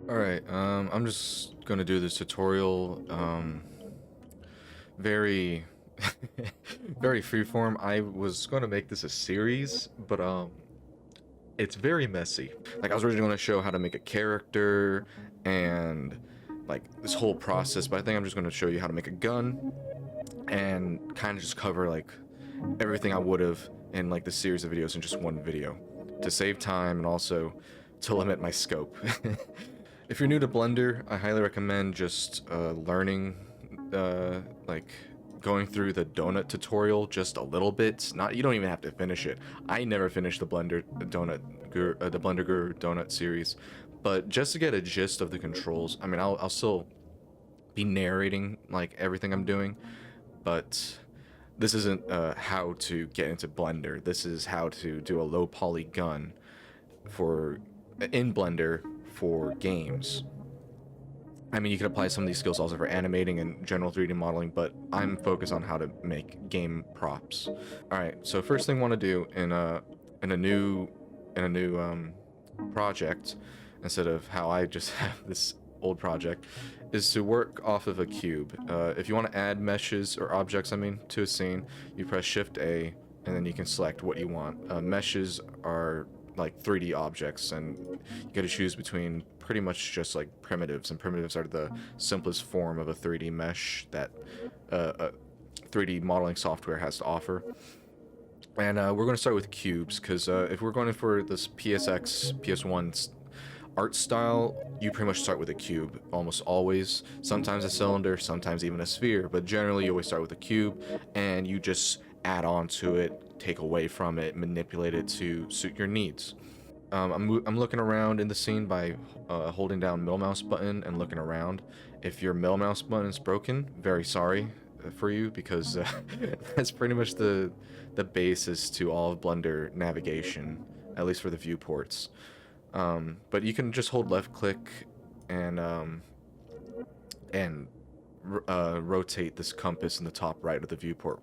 Alright, I'm just gonna do this tutorial, very, very freeform. I was gonna make this a series, but, it's very messy. Like, I was originally gonna show how to make a character, and, like, this whole process, but I think I'm just gonna show you how to make a gun, and kind of just cover, like, everything I would've in, like, the series of videos in just one video, to save time and also to limit my scope. If you're new to Blender, I highly recommend just learning, like going through the donut tutorial just a little bit. Not you don't even have to finish it. I never finished the Blender Guru donut series, but just to get a gist of the controls. I mean, I'll still be narrating like everything I'm doing, but this isn't how to get into Blender. This is how to do a low poly gun for in Blender for games. I mean, you can apply some of these skills also for animating and general 3D modeling, but I'm focused on how to make game props. All right, so first thing I want to do in a new project, instead of how I just have this old project, is to work off of a cube. If you want to add meshes or objects, I mean, to a scene, you press Shift A, and then you can select what you want. Meshes are like 3D objects, and you gotta choose between pretty much just like primitives, and primitives are the simplest form of a 3D mesh that 3D modeling software has to offer. And we're going to start with cubes, because if we're going for this PSX, PS1 art style, you pretty much start with a cube, almost always. Sometimes a cylinder, sometimes even a sphere, but generally you always start with a cube, and you just add on to it, take away from it, manipulate it to suit your needs. I'm looking around in the scene by holding down middle mouse button and looking around. If your middle mouse button is broken, very sorry for you, because that's pretty much the basis to all of Blender navigation, at least for the viewports. But you can just hold left click and rotate this compass in the top right of the viewport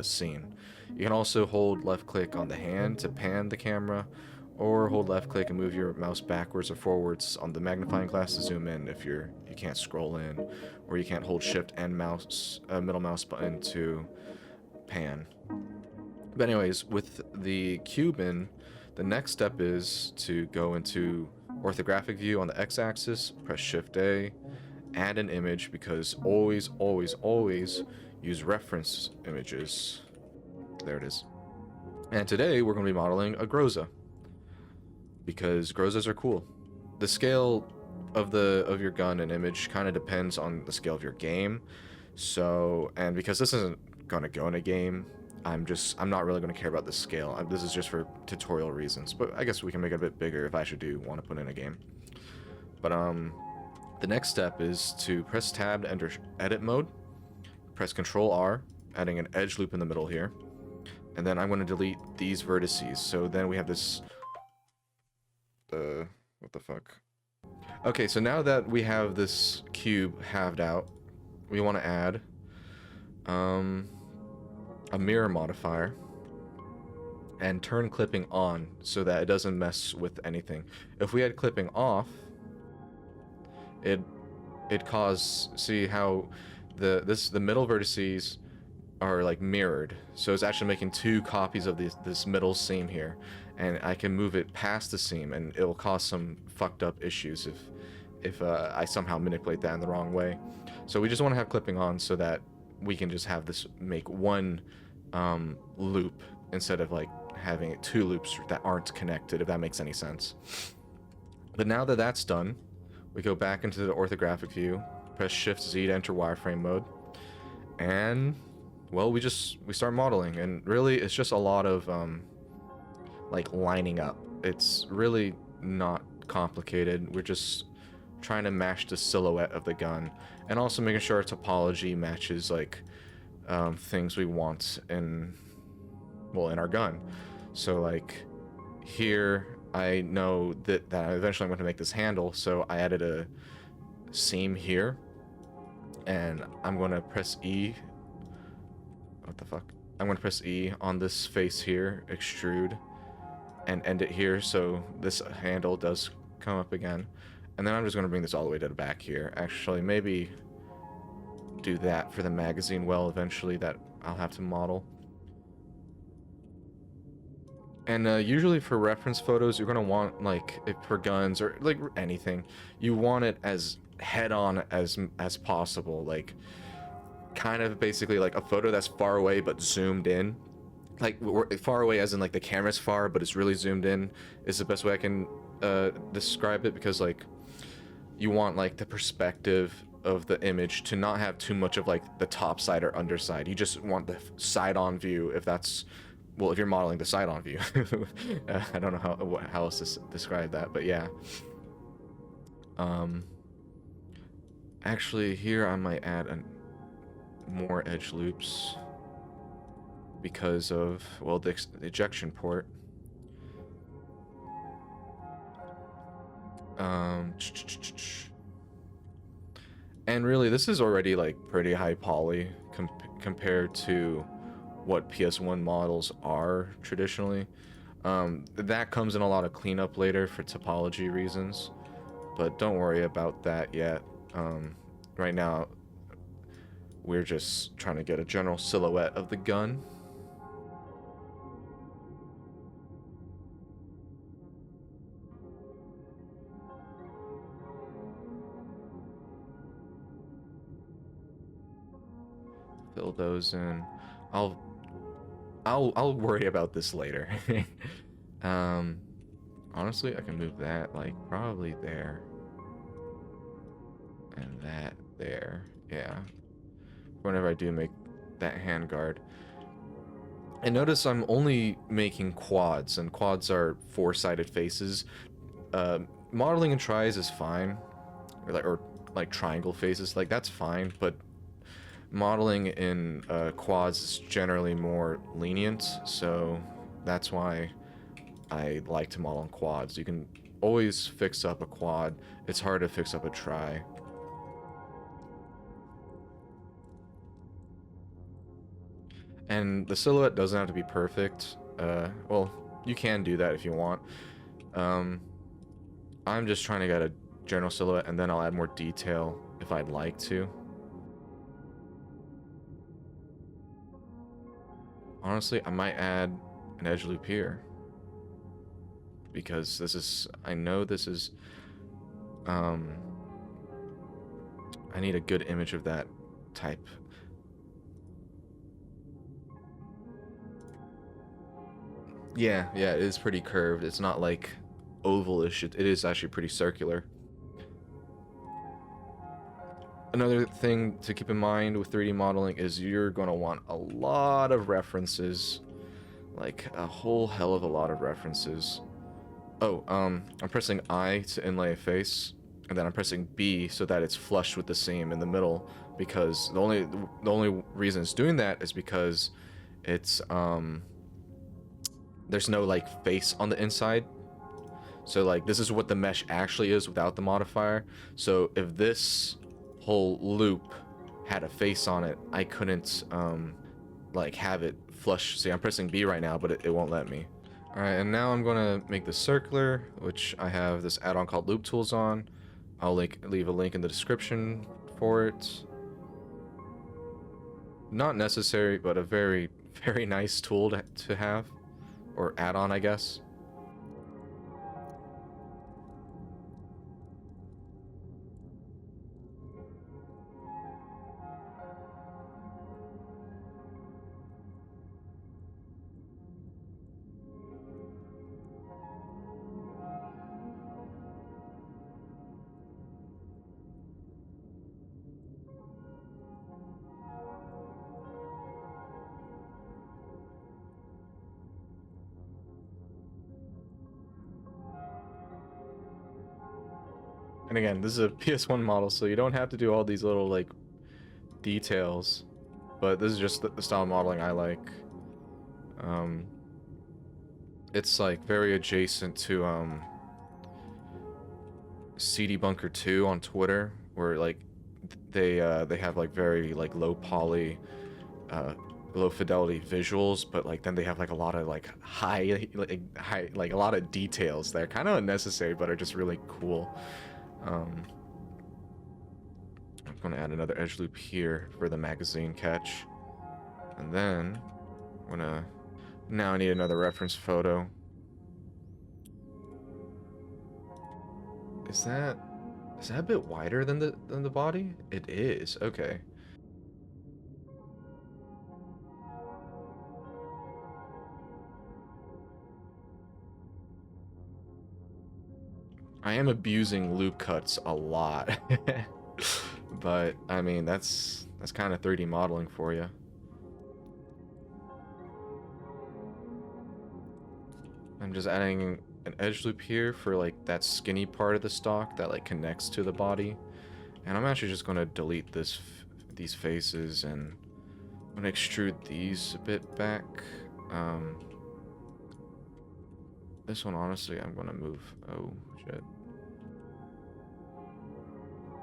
scene. You can also hold left click on the hand to pan the camera, or hold left click and move your mouse backwards or forwards on the magnifying glass to zoom in if you can't scroll in, or you can't hold shift and middle mouse button to pan. But anyways, with the cube in, the next step is to go into orthographic view on the x-axis, press Shift A, add an image, because always, always, always use reference images. There it is. And today we're going to be modeling a Groza, because Grozas are cool. The scale of your gun and image kind of depends on the scale of your game. So, and because this isn't going to go in a game, I'm not really going to care about the scale. This is just for tutorial reasons, but I guess we can make it a bit bigger if I should want to put in a game. But the next step is to press tab to enter edit mode, press Control R, adding an edge loop in the middle here, and then I'm going to delete these vertices. So then we have this what the fuck? Okay, so now that we have this cube halved out, we want to add a mirror modifier and turn clipping on so that it doesn't mess with anything. If we had clipping off, it see how the middle vertices are like mirrored, so it's actually making two copies of this middle seam here, and I can move it past the seam, and it will cause some fucked up issues if I somehow manipulate that in the wrong way. So we just want to have clipping on so that we can just have this make one loop instead of like having it two loops that aren't connected, if that makes any sense. But now that that's done, we go back into the orthographic view, press Shift Z to enter wireframe mode, and well, we start modeling. And really it's just a lot of like lining up. It's really not complicated. We're just trying to match the silhouette of the gun, and also making sure our topology matches like things we want in our gun. So like here, I know that eventually I'm going to make this handle, so I added a seam here, and I'm going to press E. What the fuck? I'm going to press E on this face here, extrude, and end it here, so this handle does come up again. And then I'm just going to bring this all the way to the back here. Actually, maybe do that for the magazine well eventually that I'll have to model. And usually for reference photos, you're going to want, like, if for guns or, like, anything, you want it as head-on as possible. Like, kind of basically like a photo that's far away but zoomed in. Like, far away as in, like, the camera's far, but it's really zoomed in is the best way I can describe it, because, like, you want, like, the perspective of the image to not have too much of, like, the top side or underside. You just want the side-on view, if that's... Well, if you're modeling the side-on view. I don't know how else to describe that, but yeah. Actually, here I might add more edge loops because of, well, the ejection port. And really, this is already, like, pretty high poly compared to what PS1 models are traditionally. That comes in a lot of cleanup later for topology reasons, but don't worry about that yet. Right now, we're just trying to get a general silhouette of the gun. Fill those in. I'll worry about this later. Honestly, I can move that, like, probably there. And that there. Yeah. Whenever I do make that handguard. And notice I'm only making quads, and quads are four-sided faces. Modeling in tris is fine. Or like triangle faces, like, that's fine, but modeling in quads is generally more lenient, so that's why I like to model in quads. You can always fix up a quad. It's hard to fix up a tri. And the silhouette doesn't have to be perfect. Well, you can do that if you want. I'm just trying to get a general silhouette, and then I'll add more detail if I'd like to. Honestly, I might add an edge loop here, because this is, I know this is, I need a good image of that type. Yeah, it is pretty curved. It's not like ovalish. It is actually pretty circular. Another thing to keep in mind with 3D modeling is you're going to want a lot of references. Like, a whole hell of a lot of references. Oh, I'm pressing I to inlay a face, and then I'm pressing B so that it's flush with the seam in the middle, because the only reason it's doing that is because it's, there's no, like, face on the inside. So, like, this is what the mesh actually is without the modifier. So if this whole loop had a face on it, I couldn't like have it flush. See, I'm pressing B right now, but it won't let me. All right, and now I'm gonna make this circular, which I have this add-on called Loop Tools on. I'll leave a link in the description for it. Not necessary, but a very, very nice tool to have, or add-on, I guess. And again, this is a PS1 model, so you don't have to do all these little, like, details. But this is just the style of modeling I like. It's, like, very adjacent to, CD Bunker 2 on Twitter, where, like, they have, like, very, like, low poly, low fidelity visuals, but, like, then they have, like, a lot of, like, high, like, a lot of details that are kind of unnecessary, but are just really cool. Um, I'm going to add another edge loop here for the magazine catch. And then I'm going to... Now I need another reference photo. Is that a bit wider than the body? It is. Okay. I am abusing loop cuts a lot. But I mean, that's kind of 3D modeling for you. I'm just adding an edge loop here for like that skinny part of the stock that like connects to the body. And I'm actually just going to delete these faces, and I'm going to extrude these a bit back. This one, honestly, I'm going to move. Oh, shit.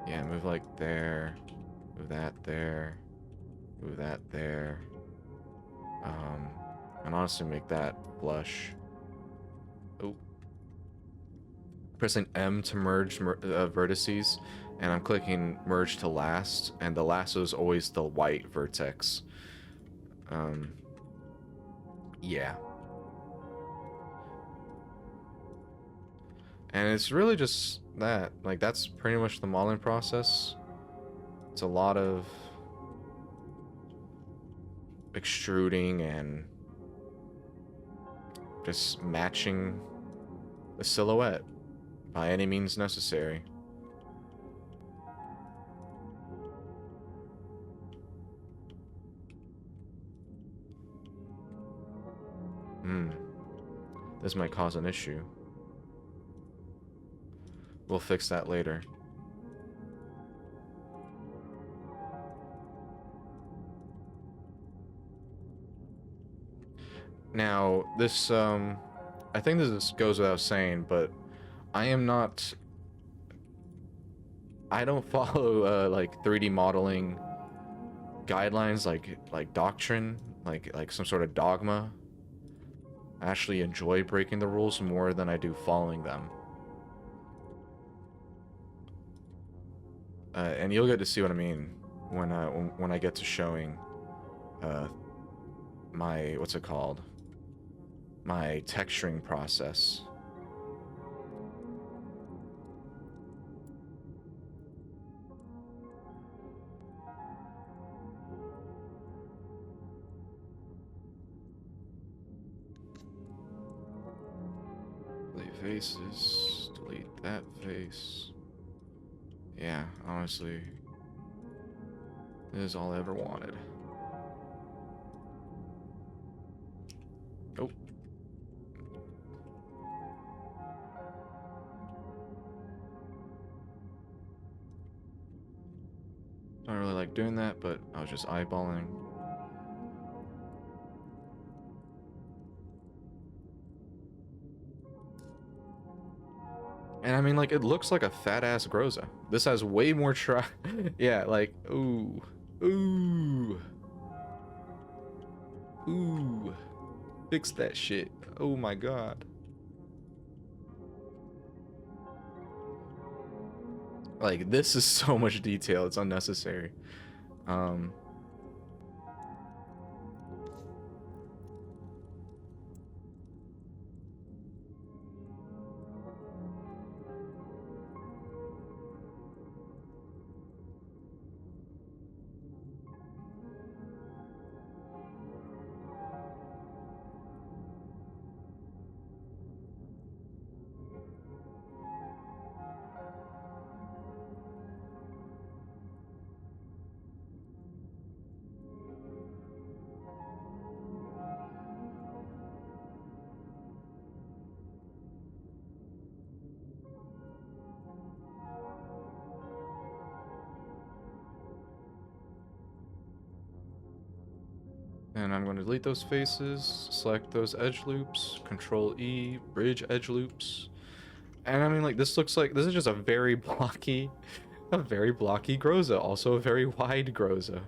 Yeah, move like there. Move that there. Move that there. And honestly make that flush. Oh. Pressing M to merge vertices, and I'm clicking merge to last, and the lasso is always the white vertex. Yeah. And it's really just that. Like, that's pretty much the modeling process. It's a lot of extruding and just matching the silhouette by any means necessary. This might cause an issue. We'll fix that later. Now, this, I think this goes without saying, but I am not... I don't follow, like, 3D modeling guidelines, like doctrine, like some sort of dogma. I actually enjoy breaking the rules more than I do following them. And you'll get to see what I mean when I get to showing my, what's it called? My texturing process. Delete faces, delete that face. Yeah, honestly, this is all I ever wanted. Oh. Don't really like doing that, but I was just eyeballing. And I mean, like, it looks like a fat-ass Groza. This has way more yeah, like, ooh. Ooh. Ooh. Fix that shit. Oh my god. Like, this is so much detail, it's unnecessary. And I'm going to delete those faces, select those edge loops, Control E, bridge edge loops. And I mean, like, this looks like, this is just a very blocky Groza, also a very wide Groza.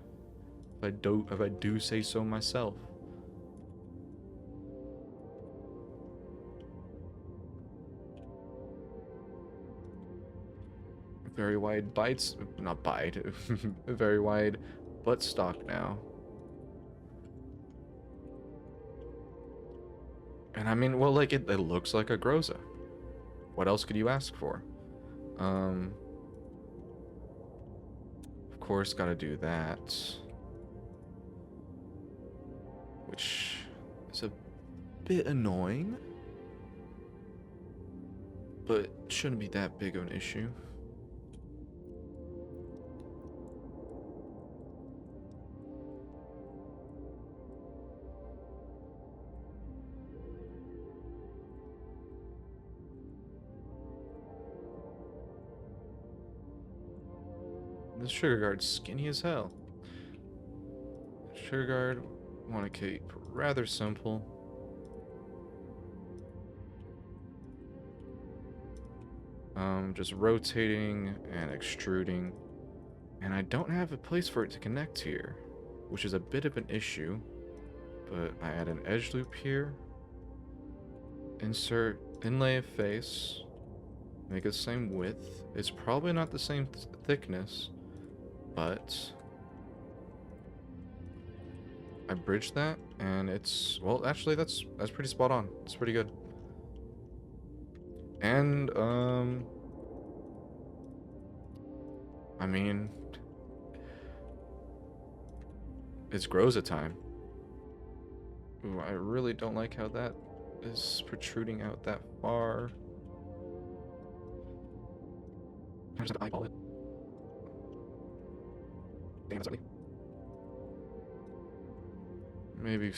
If I do say so myself. Very wide bites, not bite, very wide buttstock now. And I mean, well, like, it looks like a Groza. What else could you ask for? Of course, gotta do that. Which is a bit annoying, but shouldn't be that big of an issue. This Sugar Guard's skinny as hell. Sugar Guard, want to keep rather simple. Just rotating and extruding. And I don't have a place for it to connect here, which is a bit of an issue. But I add an edge loop here. Insert inlay of face. Make it the same width. It's probably not the same thickness, but I bridge that, and it's, well, actually, that's pretty spot on. It's pretty good. And I mean, it's Groza time. Ooh, I really don't like how that is protruding out that far. I just eyeball it. Damn, it's ugly. Maybe.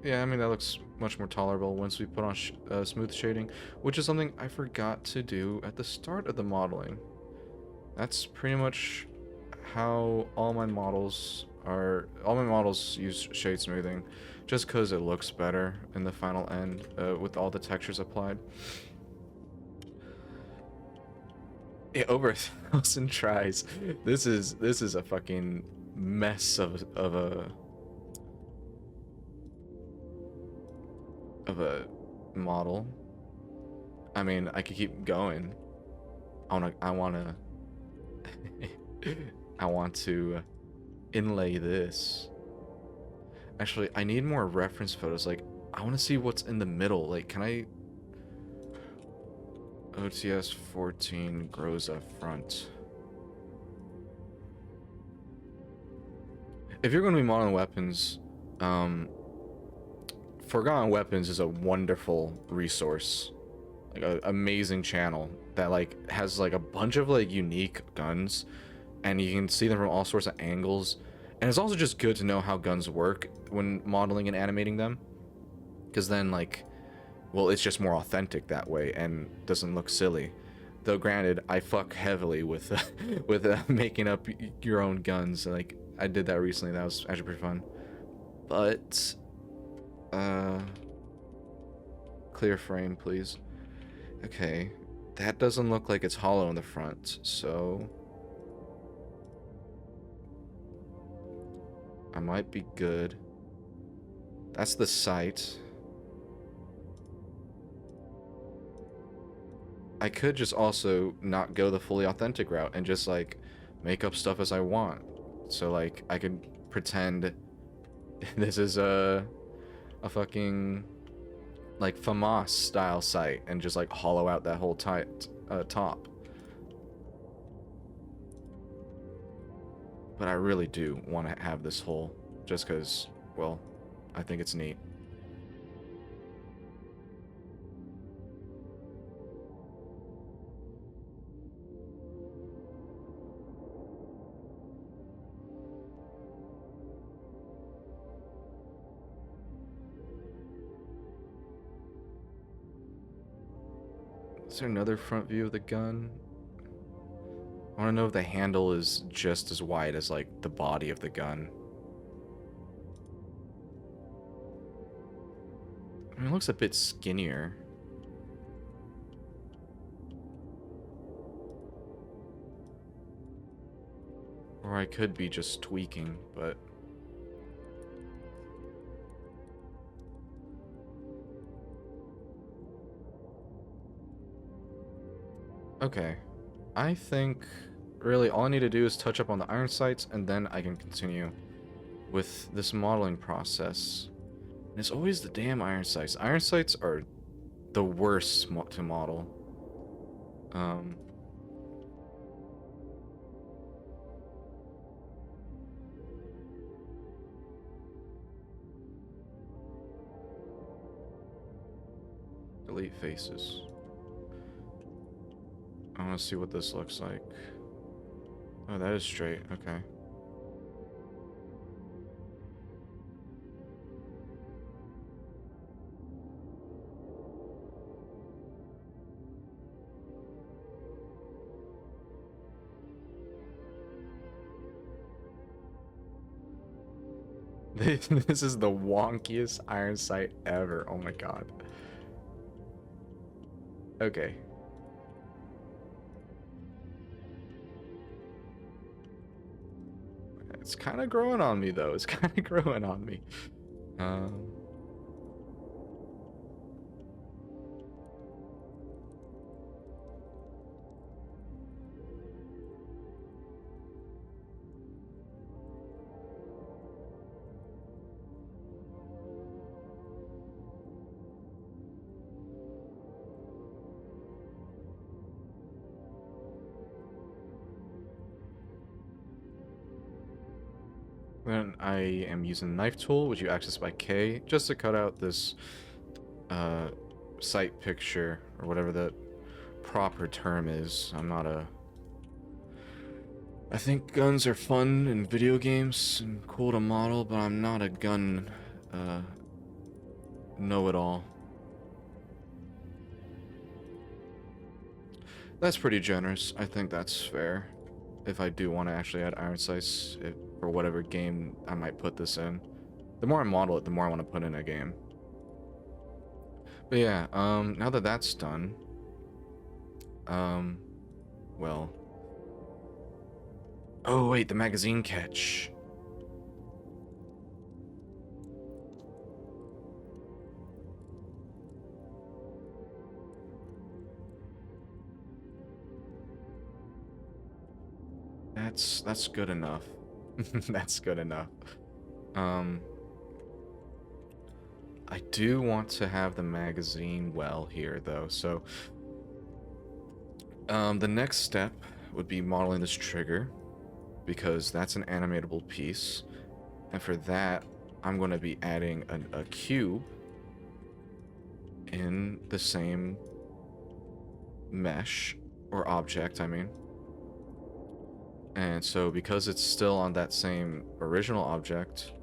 Yeah, I mean, that looks much more tolerable once we put on smooth shading, which is something I forgot to do at the start of the modeling. That's pretty much how all my models use shade smoothing, just because it looks better in the final end with all the textures applied. Yeah, over 1,000 tries. This is a fucking mess of a model. I mean, I could keep going. I want to inlay this. Actually, I need more reference photos. Like, I want to see what's in the middle. Like, can I OTS 14 Groza front? If you're going to be modeling weapons, Forgotten Weapons is a wonderful resource, like an amazing channel that like has like a bunch of like unique guns, and you can see them from all sorts of angles. And it's also just good to know how guns work when modeling and animating them, because then like, well, it's just more authentic that way and doesn't look silly. Though granted, I fuck heavily with making up your own guns. Like, I did that recently. That was actually pretty fun. But clear frame, please. Okay, that doesn't look like it's hollow in the front, so I might be good. That's the sight. I could just also not go the fully authentic route and just like make up stuff as I want. So like I could pretend this is a fucking like FAMAS style sight and just like hollow out that whole top. But I really do want to have this hole just because, well, I think it's neat. Is there another front view of the gun? I want to know if the handle is just as wide as like the body of the gun. I mean, it looks a bit skinnier. Or I could be just tweaking, but okay. I think really all I need to do is touch up on the iron sights, and then I can continue with this modeling process. And it's always the damn iron sights. Iron sights are the worst to model. Delete faces. I want to see what this looks like. Oh, that is straight. Okay. This is the wonkiest iron sight ever. Oh my god. Okay. It's kind of growing on me, though. It's kind of growing on me. Then I am using knife tool, which you access by K, just to cut out this sight picture, or whatever the proper term is. I'm not a... I think guns are fun in video games and cool to model, but I'm not a gun know-it-all. That's pretty generous. I think that's fair. If I do want to actually add iron sights for whatever game I might put this in. The more I model it, the more I want to put in a game. But yeah, now that that's done, well... Oh wait, the magazine catch. That's good enough. That's good enough. I do want to have the magazine well here though, so the next step would be modeling this trigger, because that's an animatable piece, and for that I'm going to be adding a cube in the same mesh, or object, I mean. And so because it's still on that same original object,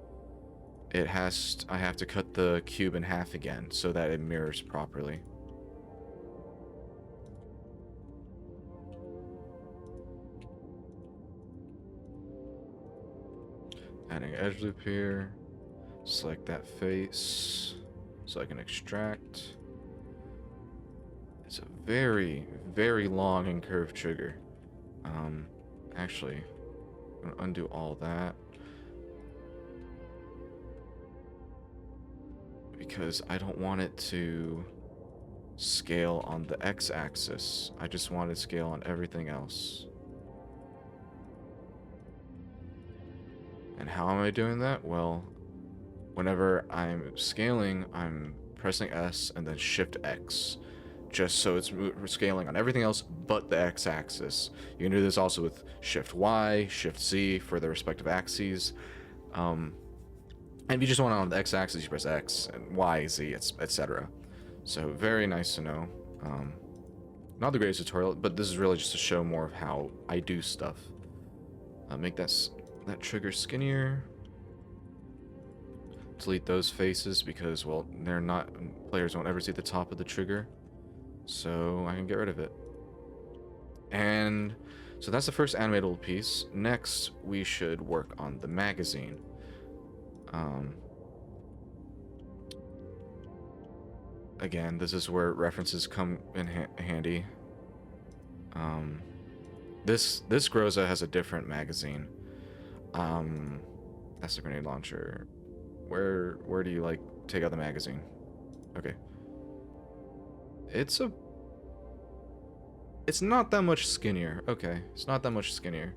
I have to cut the cube in half again so that it mirrors properly. Adding edge loop here. Select that face so I can extract. It's a very, very long and curved trigger. Actually, I'm gonna undo all that, because I don't want it to scale on the x-axis. I just want it to scale on everything else. And how am I doing that? Well, whenever I'm scaling, I'm pressing S and then Shift X, just so it's scaling on everything else but the x-axis. You can do this also with Shift Y, Shift Z for the respective axes. And if you just want it on the x-axis, you press X, and Y, Z, etc. So very nice to know. Not the greatest tutorial, but this is really just to show more of how I do stuff. Make that trigger skinnier. Delete those faces because, well, they're not... Players won't ever see the top of the trigger. So I can get rid of it. And so that's the first animatable piece. Next, we should work on the magazine. Again, this is where references come in handy. This Groza has a different magazine. That's the grenade launcher. Where do you like take out the magazine? Okay. It's a It's not that much skinnier. Okay, it's not that much skinnier.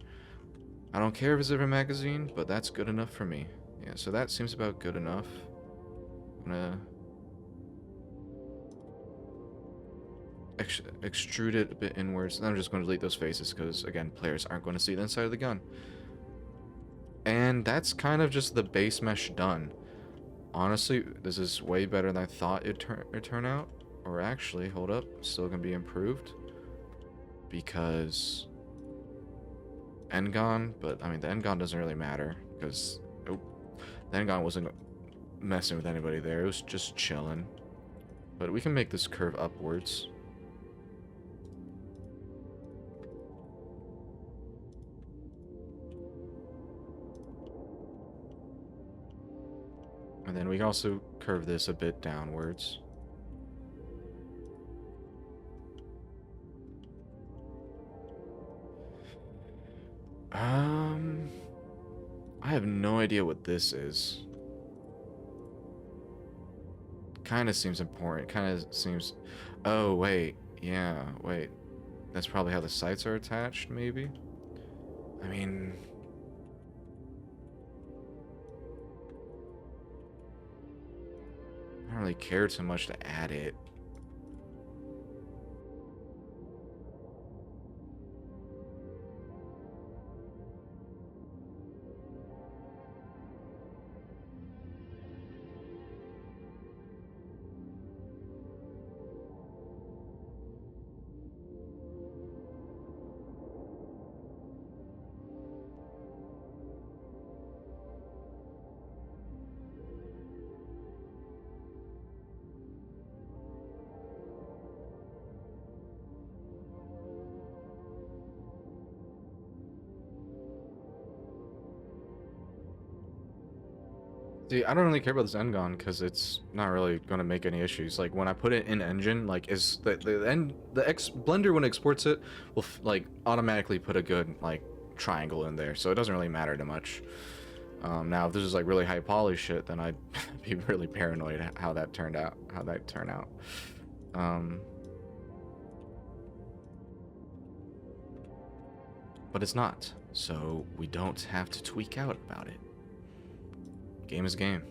I don't care if it's a magazine, but that's good enough for me. Yeah, so that seems about good enough. I'm gonna extrude it a bit inwards. Then I'm just going to delete those faces because, again, players aren't going to see the inside of the gun. And that's kind of just the base mesh done. Honestly, this is way better than I thought it'd turn out. Or actually, hold up, still gonna be improved. Because Engon, but I mean the Engon doesn't really matter because the Engon wasn't messing with anybody there, it was just chilling. But we can make this curve upwards. And then we can also curve this a bit downwards. I have no idea what this is. Kind of seems important. Kind of seems... Oh, wait. Yeah, wait. That's probably how the sights are attached, maybe? I mean... I don't really care too much to add it. See, I don't really care about this Engon because it's not really going to make any issues. Like when I put it in engine, like is the Blender when it exports it will like automatically put a good like triangle in there, so it doesn't really matter too much. Now if this is like really high poly shit, then I'd be really paranoid how that turned out, but it's not, so we don't have to tweak out about it. Game is game.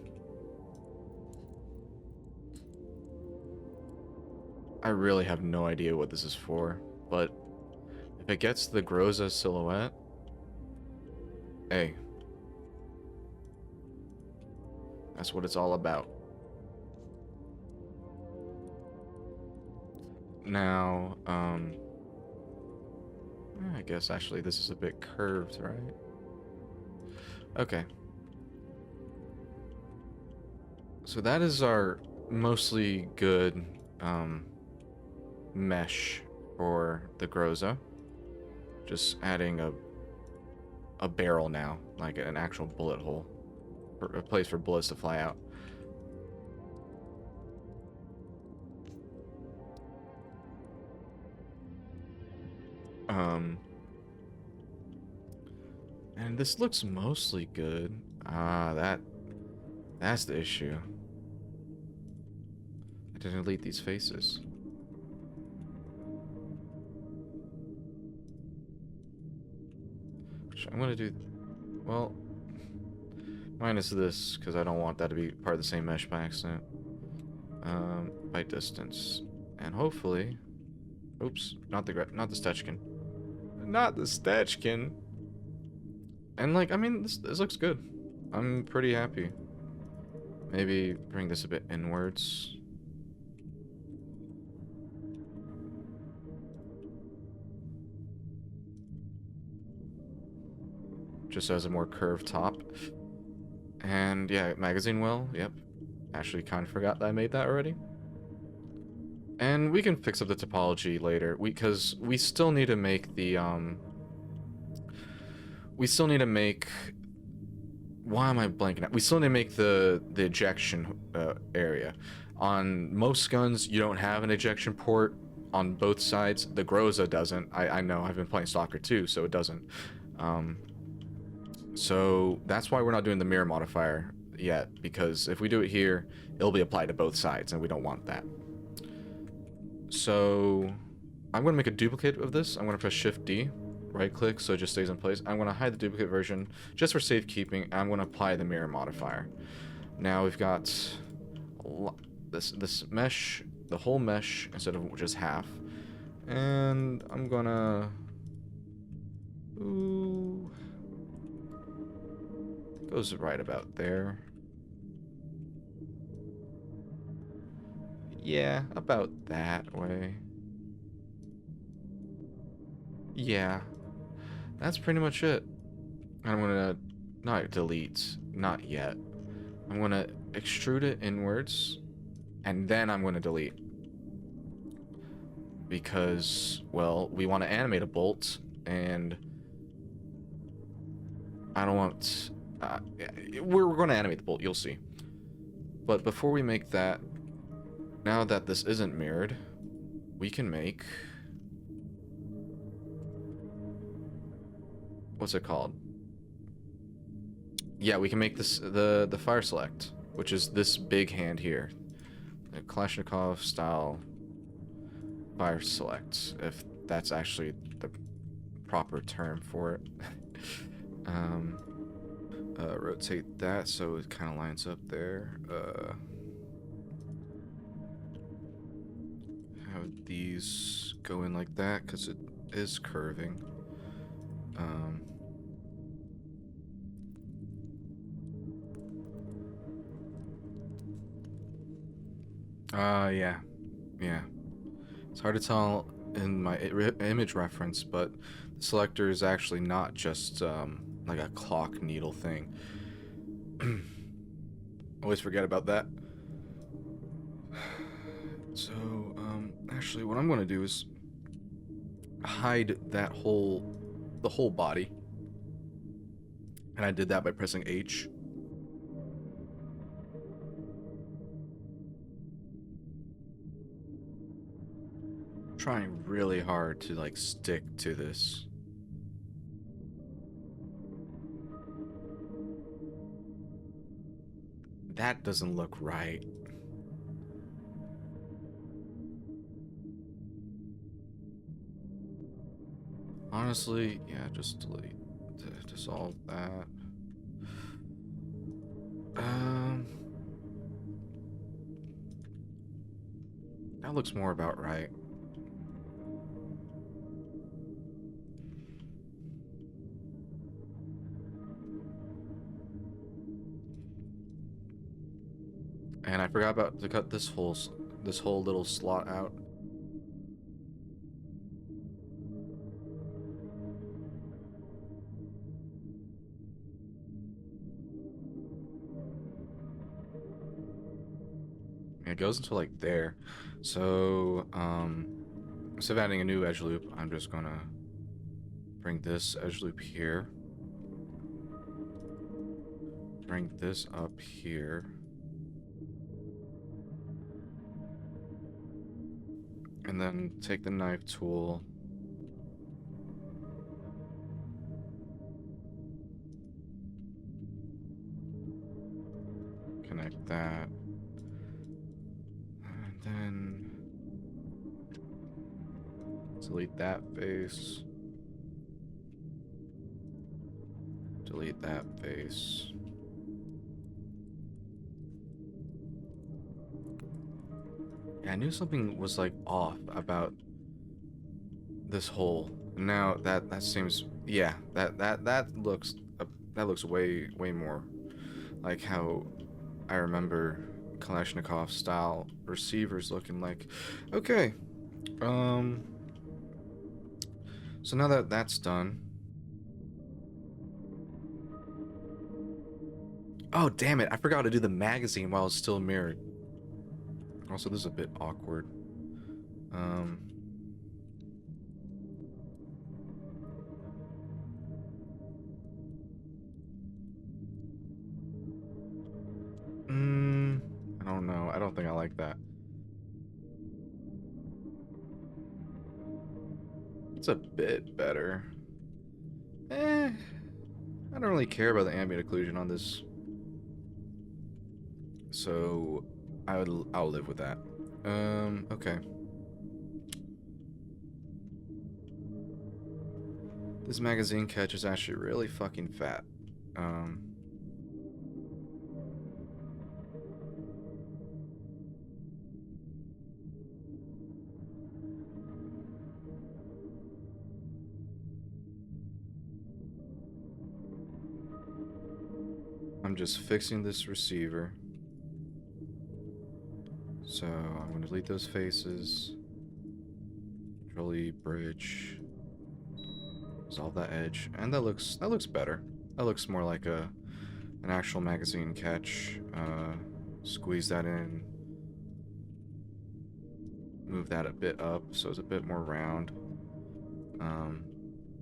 I really have no idea what this is for, but if it gets the Groza silhouette, hey, that's what it's all about. Now, I guess actually this is a bit curved, right? Okay. So that is our mostly good mesh for the Groza. Just adding a barrel now, like an actual bullet hole, a place for bullets to fly out. And this looks mostly good. That's the issue. I didn't delete these faces. Which I'm gonna do, well, minus this, because I don't want that to be part of the same mesh by accident. By distance. And hopefully, oops, not the Stechkin. Not the Stechkin. And like, I mean, this looks good. I'm pretty happy. Maybe bring this a bit inwards. Just as a more curved top. And yeah, magazine well, yep. Actually kind of forgot that I made that already. And we can fix up the topology later, because we still need to make the, we still need to make, why am I blanking out? We still need to make the ejection area. On most guns, you don't have an ejection port on both sides. The Groza doesn't. I know, I've been playing Stalker 2, so it doesn't. So that's why we're not doing the mirror modifier yet, because if we do it here, it'll be applied to both sides, and we don't want that. So I'm going to make a duplicate of this. I'm going to press Shift D, right click so it just stays in place. I'm going to hide the duplicate version just for safekeeping. I'm going to apply the mirror modifier. Now we've got this mesh, the whole mesh instead of just half. And I'm gonna... Ooh, goes right about there. Yeah, about that way. Yeah, that's pretty much it. I'm gonna not delete, not yet. I'm gonna extrude it inwards, and then I'm gonna delete. Because, well, we want to animate a bolt, and I don't want... we're going to animate the bolt, you'll see. But before we make that, now that this isn't mirrored, we can make... What's it called? Yeah, we can make this the fire select, which is this big hand here. The Kalashnikov style fire select, if that's actually the proper term for it. Rotate that so it kind of lines up there. Have these go in like that because it is curving. Yeah. It's hard to tell in my image reference, but the selector is actually not just like a clock needle thing. Always forget about that. So, actually what I'm going to do is hide that the whole body. And I did that by pressing H. Trying really hard to like stick to this. That doesn't look right. Honestly, yeah, just delete, dissolve that. That looks more about right. And I forgot about to cut this whole little slot out. It goes until like there. So, instead of adding a new edge loop, I'm just gonna bring this edge loop here. Bring this up here. And then take the knife tool. Connect that. And then delete that face. Delete that face. Yeah, I knew something was like off about this hole. Now that seems, yeah, that looks way more like how I remember Kalashnikov style receivers looking like. Okay. So now that that's done. Oh, damn it. I forgot to do the magazine while it's still mirrored. Also, this is a bit awkward. I don't know. I don't think I like that. It's a bit better. I don't really care about the ambient occlusion on this. So I'll live with that. Okay. This magazine catch is actually really fucking fat. I'm just fixing this receiver. So I'm gonna delete those faces. Control E, bridge. Resolve that edge. And that looks better. That looks more like an actual magazine catch. Squeeze that in. Move that a bit up so it's a bit more round.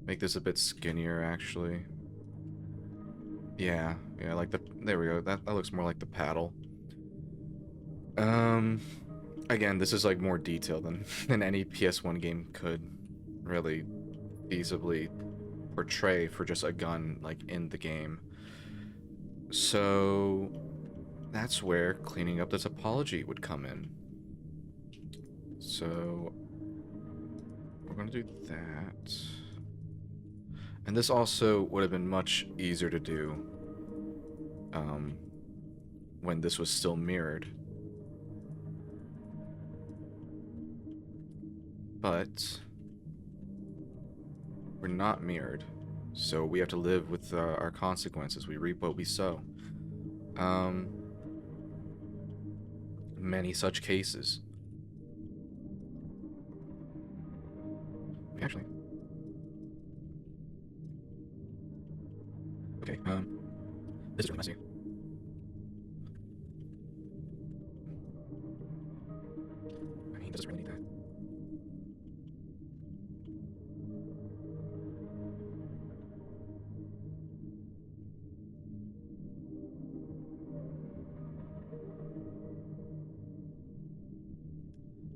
Make this a bit skinnier actually. Yeah, like there we go. That looks more like the paddle. Again, this is like more detailed than any PS1 game could really feasibly portray for just a gun like in the game. So that's where cleaning up the topology would come in. So we're gonna do that. And this also would have been much easier to do when this was still mirrored. But we're not mirrored, so we have to live with our consequences. We reap what we sow. Many such cases. Actually. Okay, this is really messy. I mean, does it really need that?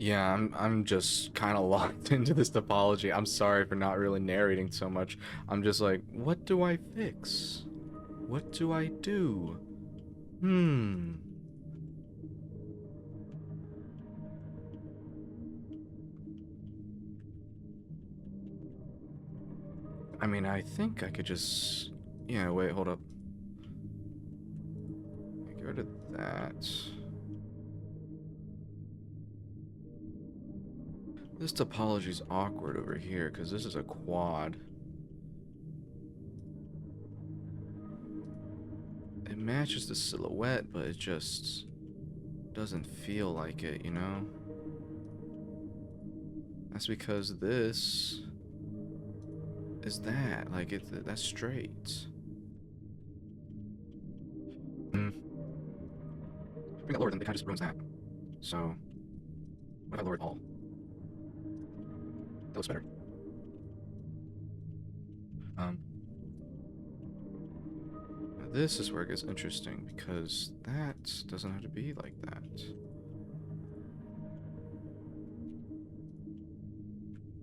Yeah, I'm just kind of locked into this topology. I'm sorry for not really narrating so much. I'm just like, what do I fix? What do I do? I mean, I think I could just... Yeah, wait, hold up. Get rid of that. This topology's awkward over here, because this is a quad. It matches the silhouette, but it just doesn't feel like it, you know? That's because this is that. Like, that's straight. If we got lower, then it kind of just ruins that. So, what if I lower it all? That looks better. This is where it gets interesting, because that doesn't have to be like that.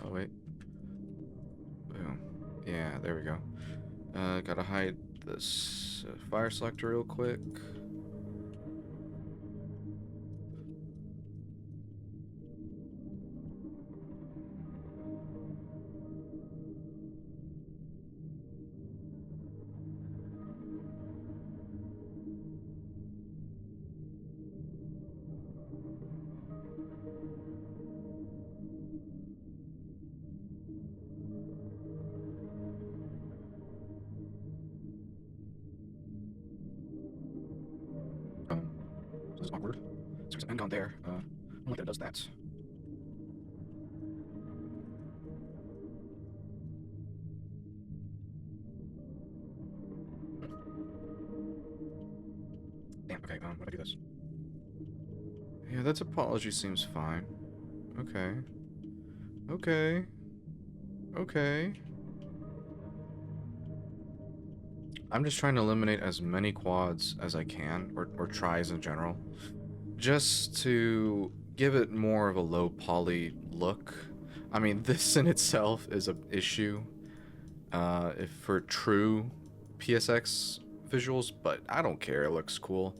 Oh, wait. Boom. Yeah, there we go. Gotta hide this fire selector real quick. This is awkward. There's an end on there. I don't like that it does that. Damn, okay, what do I do this? Yeah, that topology seems fine. Okay. Okay. Okay. I'm just trying to eliminate as many quads as I can, or tries in general, just to give it more of a low poly look. I mean, this in itself is an issue if for true PSX visuals, but I don't care, it looks cool.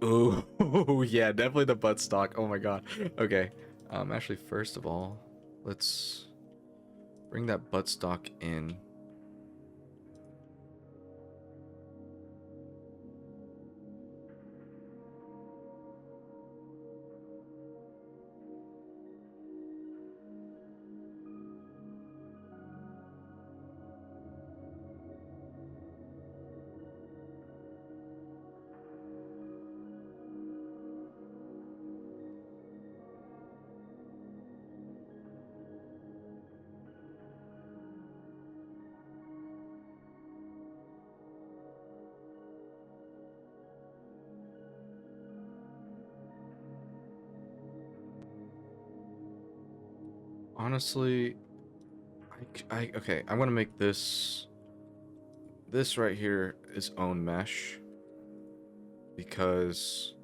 Oh yeah, definitely the buttstock. Oh my god. Okay. Actually, first of all, let's bring that buttstock in. Honestly, okay, I'm gonna make this right here its own mesh, because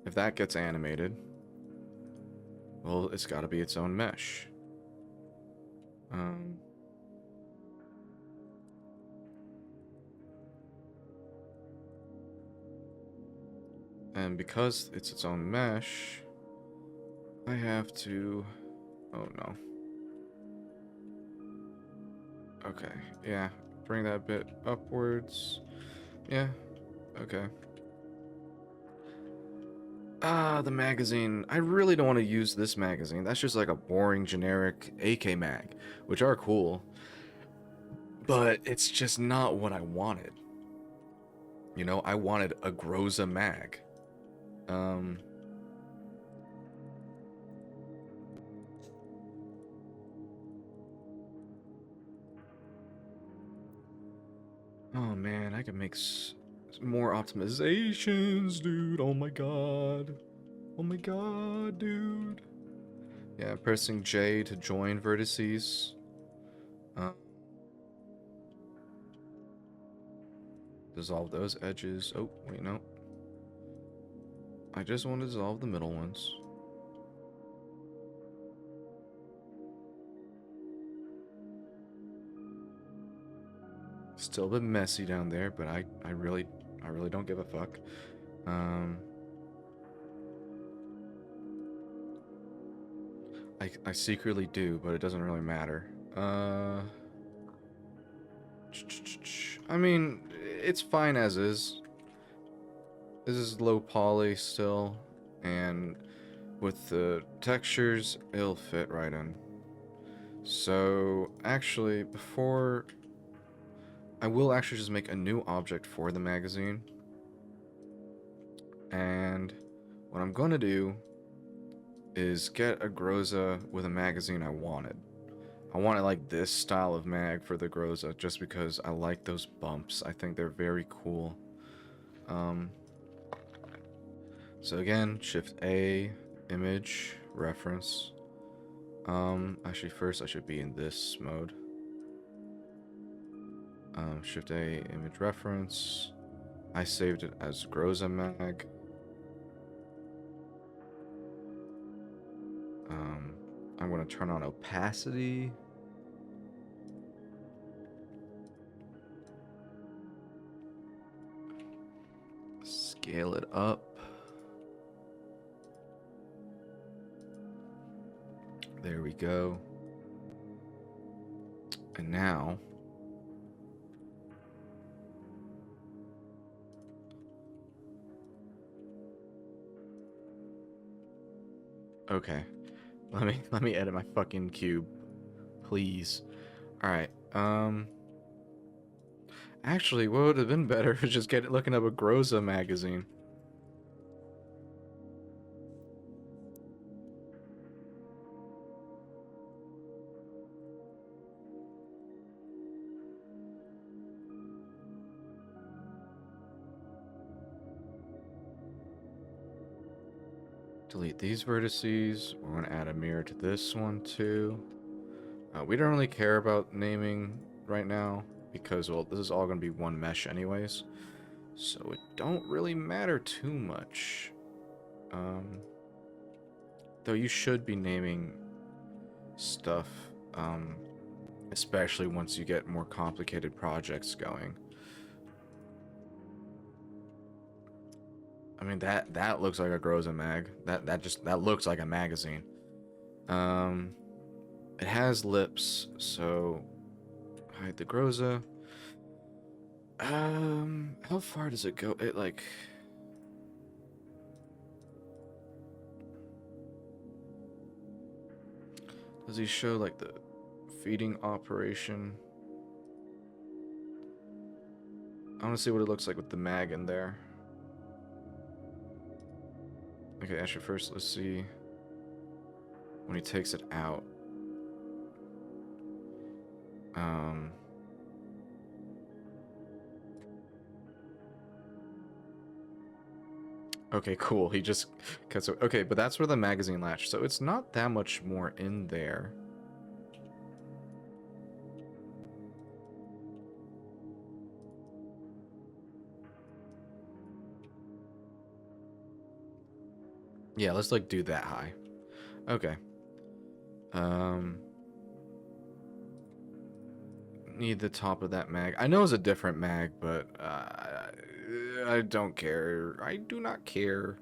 if that gets animated, well, it's got to be its own mesh. Um, and because it's its own mesh, I have to. Oh no. Okay, yeah, bring that bit upwards. Yeah, okay. Ah, the magazine. I really don't want to use this magazine. That's just like a boring generic AK mag, which are cool, but it's just not what I wanted. You know, I wanted a Groza mag. Um, oh man, I can make more optimizations, dude. Oh my god. Oh my god, dude. Yeah, pressing J to join vertices. Uh, dissolve those edges. Oh, wait, no. I just want to dissolve the middle ones. Still a bit messy down there, but I really don't give a fuck. I secretly do, but it doesn't really matter. I mean, it's fine as is. This is low poly still, and with the textures, it'll fit right in. So, actually, before... I will actually just make a new object for the magazine. And what I'm going to do is get a Groza with a magazine I wanted. I wanted like this style of mag for the Groza just because I like those bumps. I think they're very cool. So again, Shift A, image, reference. Actually first I should be in this mode. Shift A, image reference. I saved it as Groza mag. I'm going to turn on opacity. Scale it up. There we go. And now okay. Let me edit my fucking cube. Please. Alright, actually, what would have been better is just looking up a Groza magazine. Delete these vertices. We're going to add a mirror to this one too. We don't really care about naming right now because, well, this is all going to be one mesh anyways. So it don't really matter too much. Though you should be naming stuff, especially once you get more complicated projects going. I mean, that looks like a Groza mag. That looks like a magazine. It has lips, so hide the Groza. How far does it go? It like does he show like the feeding operation? I want to see what it looks like with the mag in there. Okay, actually first let's see when he takes it out. Okay, cool. He just cuts it. Okay, but that's where the magazine latch. So it's not that much more in there. Yeah, let's like do that high. Okay. Need the top of that mag. I know it's a different mag, but I don't care. I do not care.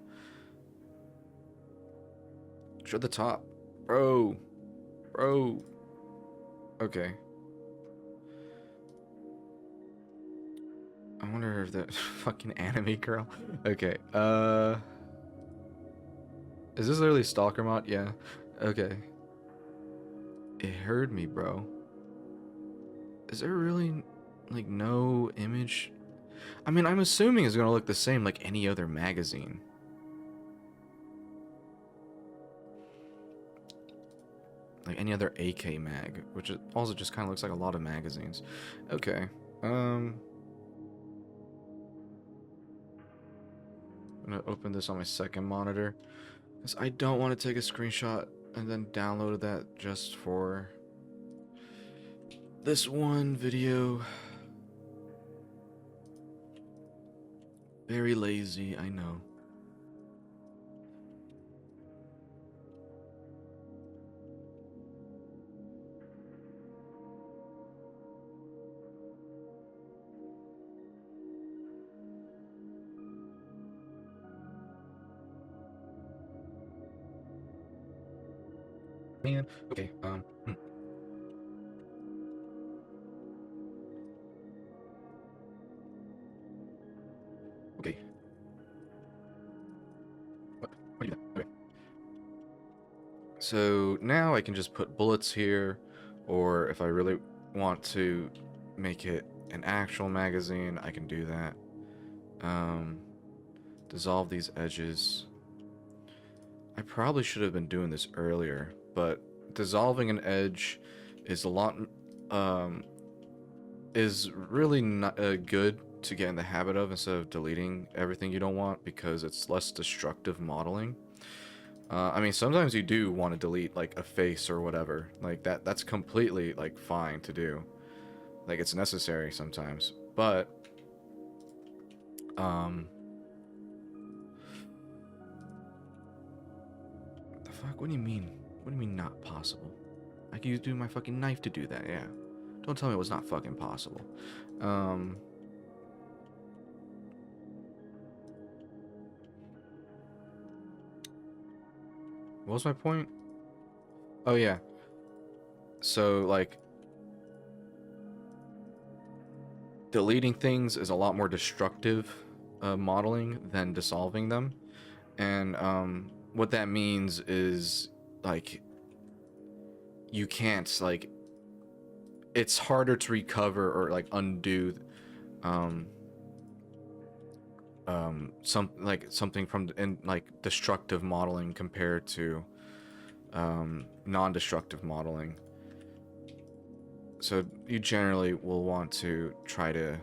Show the top. Bro. Bro. Okay. I wonder if that fucking anime girl. Okay. Is this literally Stalker mod? Yeah. Okay. It heard me, bro. Is there really like no image? I mean, I'm assuming it's gonna look the same like any other magazine. Like any other AK mag, which also just kind of looks like a lot of magazines. Okay. I'm gonna open this on my second monitor because I don't want to take a screenshot and then download that just for this one video. Very lazy, I know. Man, okay, Okay. What do you do? Okay. So now I can just put bullets here, or if I really want to make it an actual magazine, I can do that. Dissolve these edges. I probably should have been doing this earlier, but dissolving an edge is a lot, is really not good to get in the habit of instead of deleting everything you don't want, because it's less destructive modeling. I mean, sometimes you do want to delete like a face or whatever, like that's completely like fine to do, like it's necessary sometimes, but the fuck, what do you mean not possible? I can use my fucking knife to do that. Yeah, don't tell me it was not fucking possible. What was my point? Oh yeah. So like deleting things is a lot more destructive modeling than dissolving them. And what that means is like you can't like, it's harder to recover or like undo something from in like destructive modeling compared to non-destructive modeling. So you generally will want to try to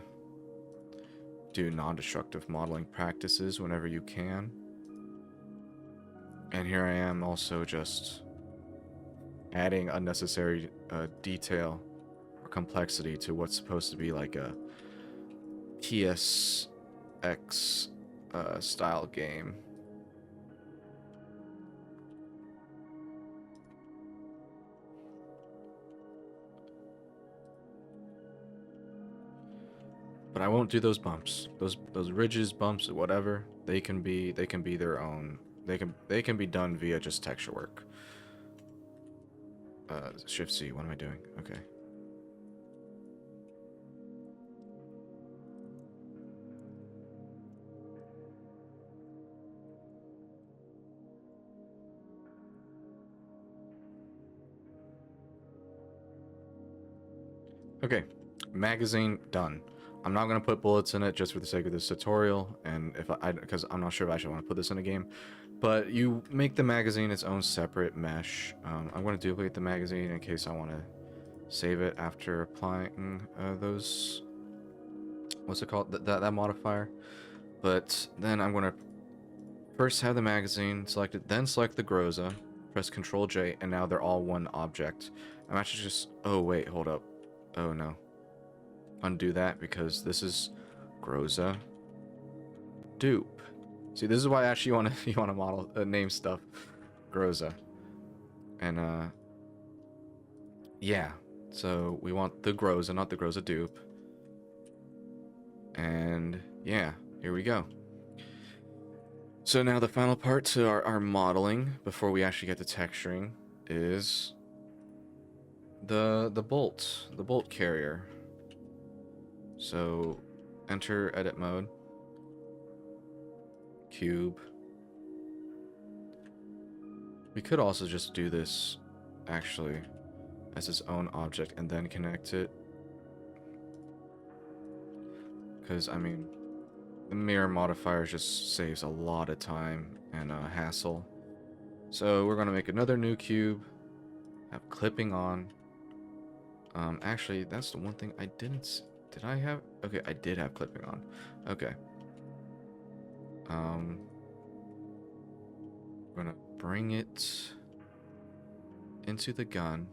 do non-destructive modeling practices whenever you can. And here I am also just adding unnecessary detail or complexity to what's supposed to be like a TSX style game. But I won't do those bumps. Those ridges, bumps, whatever. They can be their own. They can be done via just texture work. Shift C. What am I doing? Okay. Okay, magazine done. I'm not gonna put bullets in it just for the sake of this tutorial, and if because I'm not sure if I actually want to put this in a game, but you make the magazine its own separate mesh. I'm gonna duplicate the magazine in case I want to save it after applying those. What's it called? That modifier. But then I'm gonna first have the magazine selected, then select the Groza, press Ctrl J, and now they're all one object. I'm actually just. Oh wait, hold up. Oh no. Undo that because this is Groza dupe. See, this is why actually you want to model name stuff Groza. And yeah. So we want the Groza, not the Groza dupe. And yeah, here we go. So now the final part to our modeling before we actually get to texturing is the bolt carrier. So enter edit mode, cube. We could also just do this actually as its own object and then connect it, because I mean the mirror modifier just saves a lot of time and hassle. So we're gonna make another new cube, have clipping on. Actually, that's the one thing I didn't. Did I have? Okay, I did have clipping on. Okay. We're gonna bring it into the gun.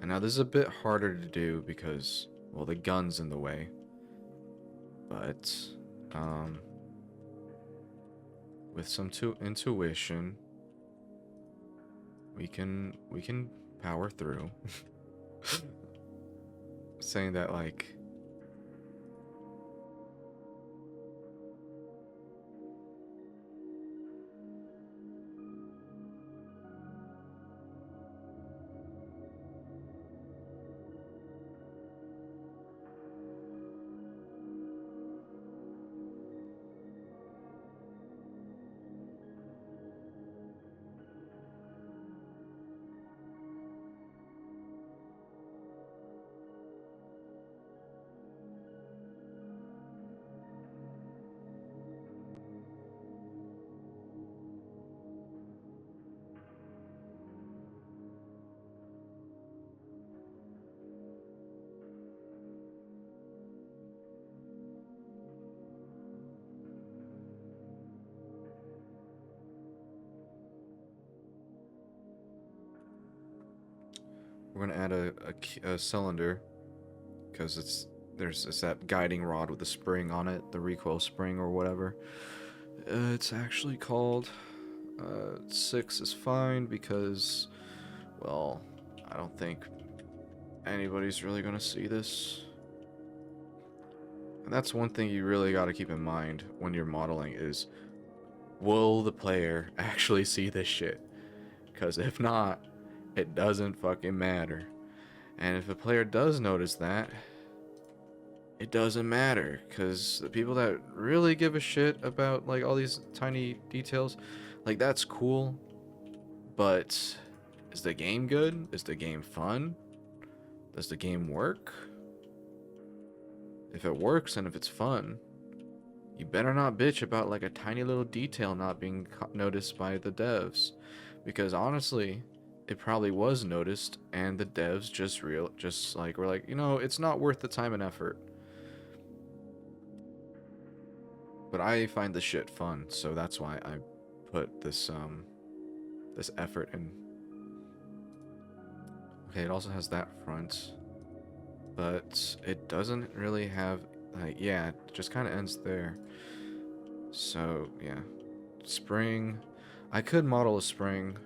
And now this is a bit harder to do because, well, the gun's in the way. But, with some intuition, we can power through. Saying that like we're gonna add a cylinder because it's that guiding rod with the spring on it, the recoil spring or whatever. It's actually called 6 is fine because, well, I don't think anybody's really gonna see this. And that's one thing you really got to keep in mind when you're modeling is, will the player actually see this shit? Because if not, it doesn't fucking matter. And if a player does notice that, it doesn't matter, because the people that really give a shit about like all these tiny details, like, that's cool, but is the game good? Is the game fun? Does the game work? If it works and if it's fun, you better not bitch about like a tiny little detail not being noticed by the devs, because honestly, it probably was noticed and the devs just like were like, you know, it's not worth the time and effort. But I find the shit fun, so that's why I put this this effort in. Okay, it also has that front, but it doesn't really have, like, yeah, it just kind of ends there. So yeah, spring. I could model a spring.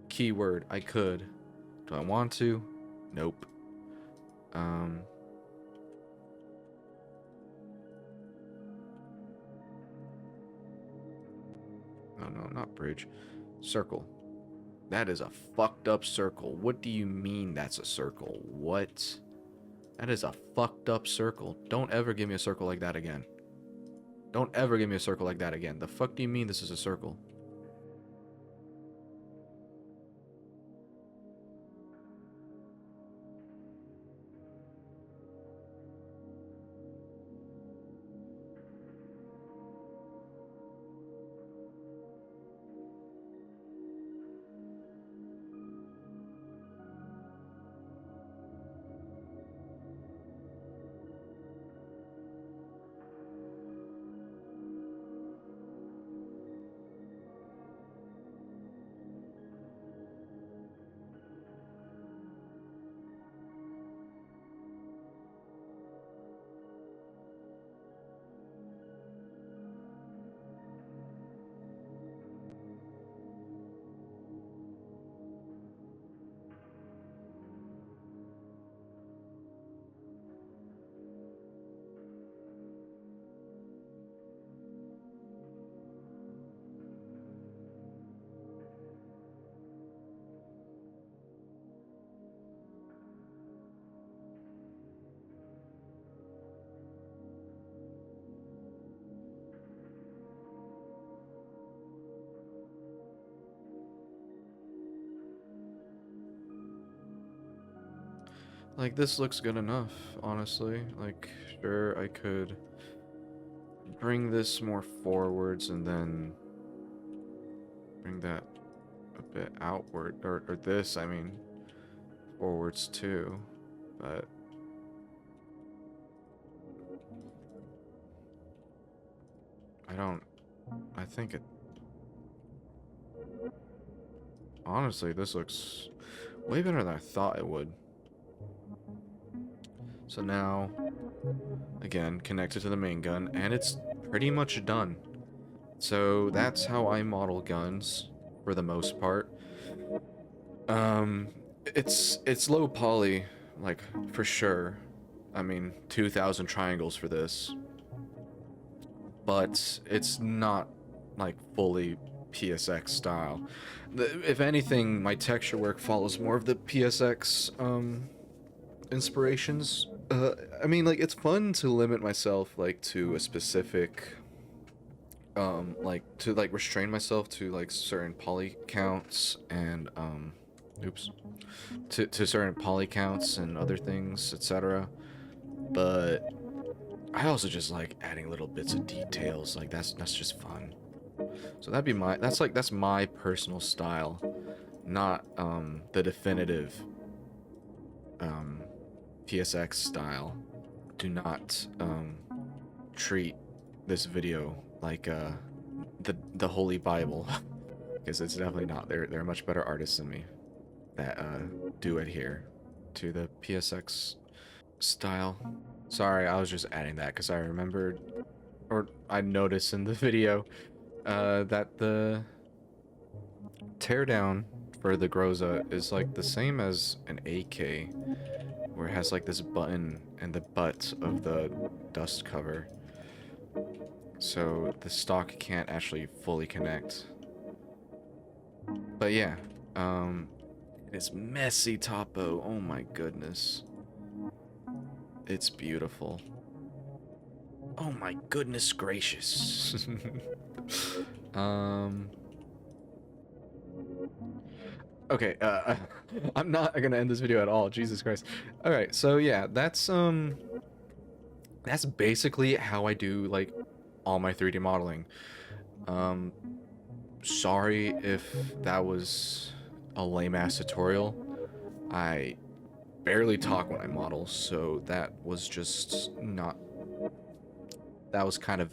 Keyword, I could. Do I want to? Nope. No, not bridge. Circle. That is a fucked up circle. What do you mean that's a circle? What? That is a fucked up circle. Don't ever give me a circle like that again. Don't ever give me a circle like that again. The fuck do you mean this is a circle? Like, this looks good enough, honestly. Like, sure, I could bring this more forwards and then bring that a bit outward, or this, I mean, forwards too, but I think it, honestly, this looks way better than I thought it would. So now, again, connected to the main gun, and it's pretty much done. So that's how I model guns, for the most part. It's low poly, like, for sure. I mean, 2,000 triangles for this. But it's not, like, fully PSX style. If anything, my texture work follows more of the PSX, inspirations. I mean, like, it's fun to limit myself, like, to a specific, like, to, like, restrain myself to, like, certain poly counts and, oops. To certain poly counts and other things, etc. But I also just like adding little bits of details, like, that's just fun. So that's my personal style, not, the definitive, PSX style. Do not treat this video like the Holy Bible, because it's definitely not. They're much better artists than me that do adhere to the PSX style. Sorry, I was just adding that because I remembered, or I noticed in the video, that the teardown for the Groza is like the same as an AK, where it has like this button in the butt of the dust cover, so the stock can't actually fully connect. But yeah, it's messy, Topo. Oh my goodness, it's beautiful. Oh my goodness gracious. um. Okay, I'm not gonna end this video at all. Jesus Christ. Alright, so yeah, that's basically how I do, like, all my 3D modeling. Sorry if that was a lame-ass tutorial. I barely talk when I model, so that was just not... That was kind of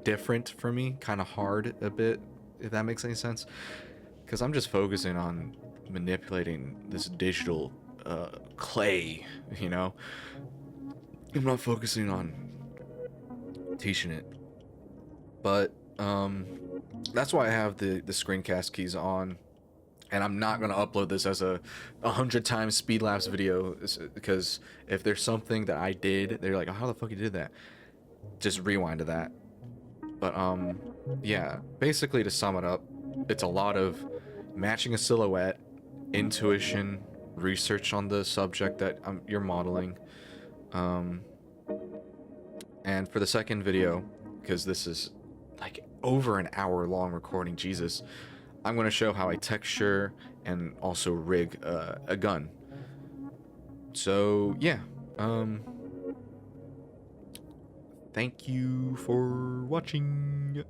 different for me, kind of hard a bit, if that makes any sense. Because I'm just focusing on manipulating this digital clay, you know? I'm not focusing on teaching it. But that's why I have the screencast keys on. And I'm not going to upload this as a 100 times speed lapse video, because if there's something that I did, they're like, oh, how the fuck you did that? Just rewind to that. But yeah, basically, to sum it up, it's a lot of matching a silhouette, intuition, research on the subject that you're modeling. And for the second video, because this is like over an hour long recording, Jesus, I'm going to show how I texture and also rig a gun. So yeah, thank you for watching.